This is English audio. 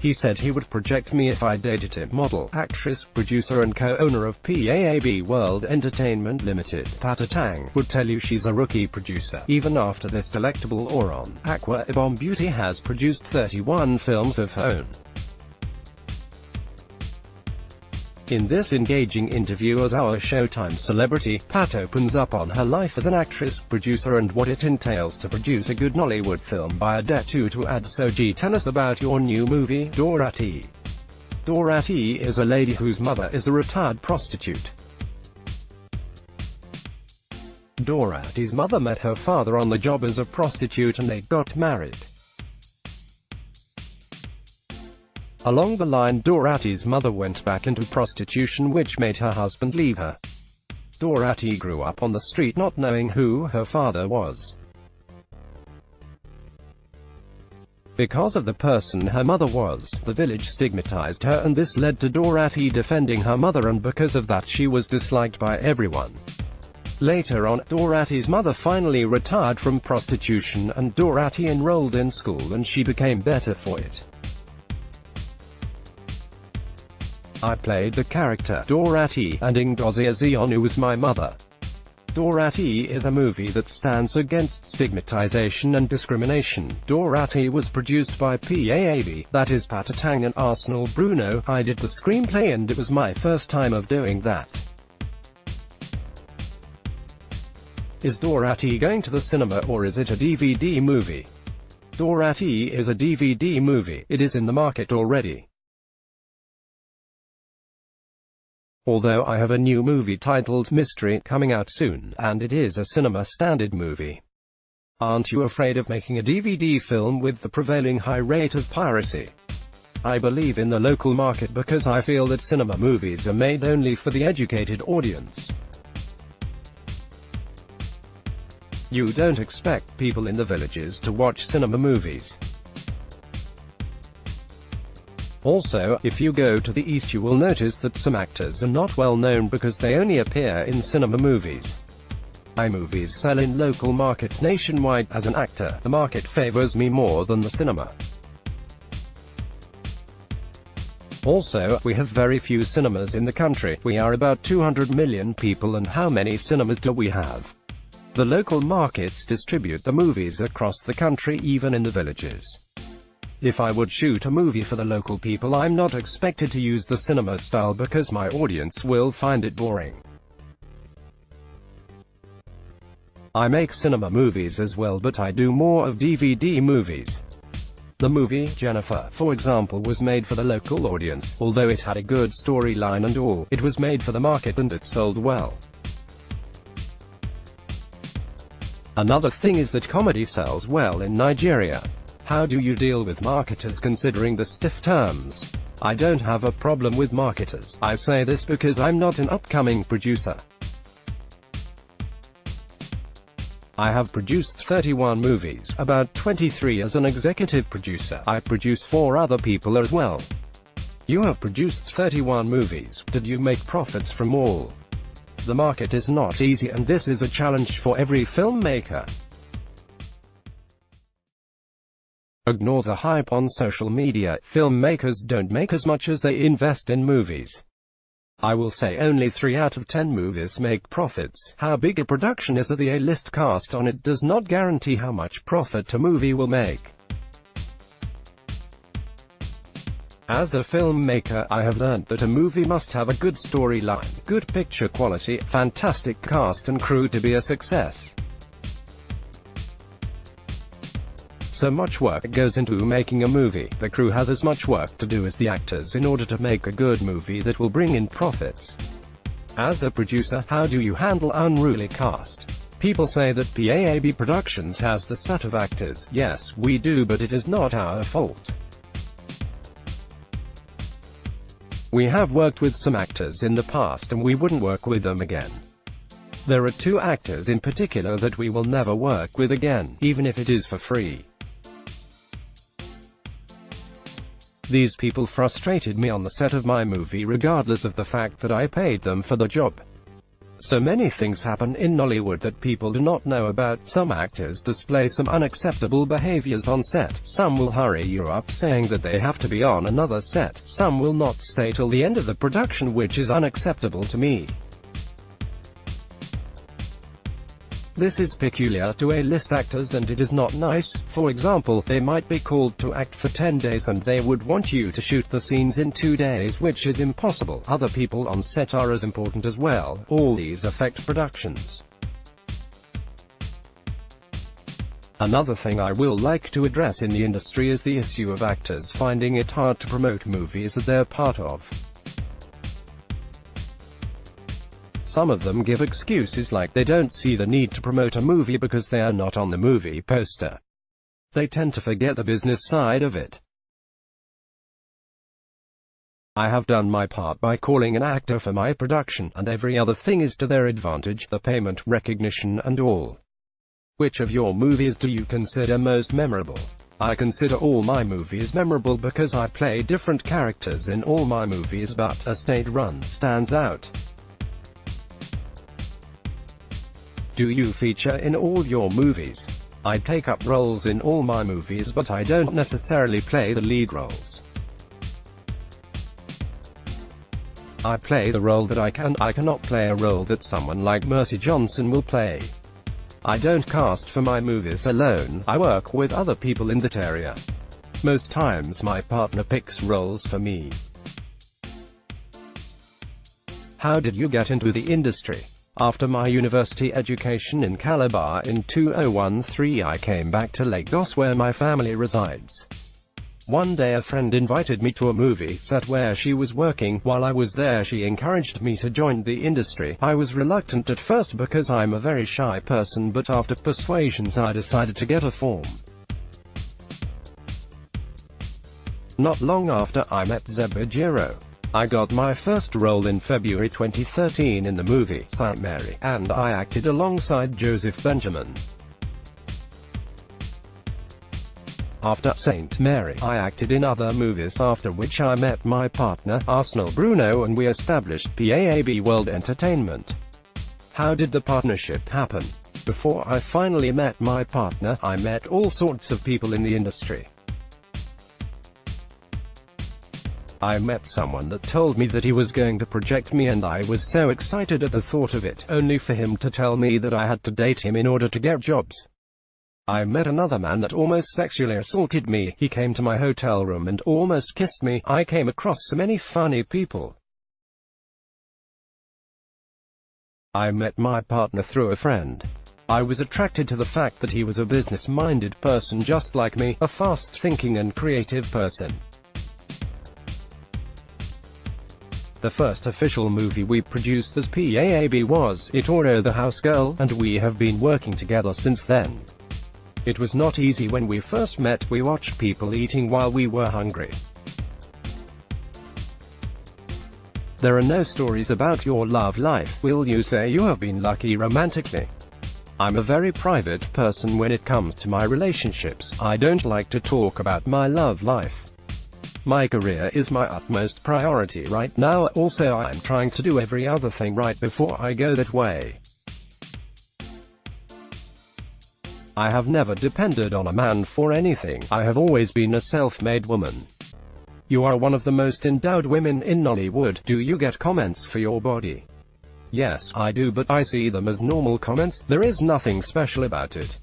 He said he would project me if I dated him. Model, actress, producer and co-owner of PAAB World Entertainment Limited, Attang, would tell you she's a rookie producer. Even after this delectable Oron, Aqua Bomb Beauty has produced 31 films of her own. In this engaging interview as our Showtime celebrity, Pat opens up on her life as an actress, producer and what it entails to produce a good Nollywood film by a det to add. So G, tell us about your new movie, Dorati. Dorati is a lady whose mother is a retired prostitute. Dorati's mother met her father on the job as a prostitute and they got married. Along the line, Dorati's mother went back into prostitution, which made her husband leave her. Dorati grew up on the street not knowing who her father was. Because of the person her mother was, the village stigmatized her and this led to Dorati defending her mother, and because of that she was disliked by everyone. Later on, Dorati's mother finally retired from prostitution and Dorati enrolled in school and she became better for it. I played the character Dorati, and Ngozi Azionu was my mother. Dorati is a movie that stands against stigmatization and discrimination. Dorati was produced by PAAB, that is Pat Attang and Arsenal Bruno. I did the screenplay and it was my first time of doing that. Is Dorati going to the cinema or is it a DVD movie? Dorati is a DVD movie. It is in the market already. Although I have a new movie titled Mystery coming out soon, and it is a cinema-standard movie. Aren't you afraid of making a DVD film with the prevailing high rate of piracy? I believe in the local market because I feel that cinema movies are made only for the educated audience. You don't expect people in the villages to watch cinema movies. Also, if you go to the east you will notice that some actors are not well known because they only appear in cinema movies. iMovies sell in local markets nationwide. As an actor, the market favors me more than the cinema. Also, we have very few cinemas in the country. We are about 200 million people, and how many cinemas do we have? The local markets distribute the movies across the country, even in the villages. If I would shoot a movie for the local people, I'm not expected to use the cinema style because my audience will find it boring. I make cinema movies as well, but I do more of DVD movies. The movie, Jennifer, for example, was made for the local audience. Although it had a good storyline and all, it was made for the market and it sold well. Another thing is that comedy sells well in Nigeria. How do you deal with marketers considering the stiff terms? I don't have a problem with marketers. I say this because I'm not an upcoming producer. I have produced 31 movies, about 23 as an executive producer. I produce 4 other people as well. You have produced 31 movies. Did you make profits from all? The market is not easy and this is a challenge for every filmmaker. Ignore the hype on social media. Filmmakers don't make as much as they invest in movies. I will say only 3 out of 10 movies make profits. How big a production is at the A-list cast on it does not guarantee how much profit a movie will make. As a filmmaker, I have learned that a movie must have a good storyline, good picture quality, fantastic cast and crew to be a success. So much work goes into making a movie. The crew has as much work to do as the actors in order to make a good movie that will bring in profits. As a producer, how do you handle unruly cast? People say that PAAB Productions has the set of actors. Yes, we do, but it is not our fault. We have worked with some actors in the past and we wouldn't work with them again. There are 2 actors in particular that we will never work with again, even if it is for free. These people frustrated me on the set of my movie regardless of the fact that I paid them for the job. So many things happen in Nollywood that people do not know about. Some actors display some unacceptable behaviors on set. Some will hurry you up saying that they have to be on another set. Some will not stay till the end of the production, which is unacceptable to me. This is peculiar to A-list actors and it is not nice. For example, they might be called to act for 10 days and they would want you to shoot the scenes in 2 days, which is impossible. Other people on set are as important as well. All these affect productions. Another thing I will like to address in the industry is the issue of actors finding it hard to promote movies that they're part of. Some of them give excuses like they don't see the need to promote a movie because they are not on the movie poster. They tend to forget the business side of it. I have done my part by calling an actor for my production, and every other thing is to their advantage, the payment, recognition and all. Which of your movies do you consider most memorable? I consider all my movies memorable because I play different characters in all my movies, but A State Run stands out. Do you feature in all your movies? I take up roles in all my movies, but I don't necessarily play the lead roles. I play the role that I can. I cannot play a role that someone like Mercy Johnson will play. I don't cast for my movies alone, I work with other people in that area. Most times my partner picks roles for me. How did you get into the industry? After my university education in Calabar in 2013, I came back to Lagos where my family resides. One day a friend invited me to a movie set where she was working. While I was there, she encouraged me to join the industry. I was reluctant at first because I'm a very shy person, but after persuasions I decided to get a form. Not long after, I met Zebajiro. I got my first role in February 2013 in the movie Saint Mary, and I acted alongside Joseph Benjamin. After Saint Mary, I acted in other movies, after which I met my partner, Arsenal Bruno, and we established PAAB World Entertainment. How did the partnership happen? Before I finally met my partner, I met all sorts of people in the industry. I met someone that told me that he was going to project me, and I was so excited at the thought of it, only for him to tell me that I had to date him in order to get jobs. I met another man that almost sexually assaulted me. He came to my hotel room and almost kissed me. I came across so many funny people. I met my partner through a friend. I was attracted to the fact that he was a business-minded person just like me, a fast-thinking and creative person. The first official movie we produced as PAAB was Itoro the House Girl, and we have been working together since then. It was not easy when we first met. We watched people eating while we were hungry. There are no stories about your love life. Will you say you have been lucky romantically? I'm a very private person when it comes to my relationships. I don't like to talk about my love life. My career is my utmost priority right now. Also, I'm trying to do every other thing right before I go that way. I have never depended on a man for anything. I have always been a self-made woman. You are one of the most endowed women in Nollywood. Do you get comments for your body? Yes, I do, but I see them as normal comments. There is nothing special about it.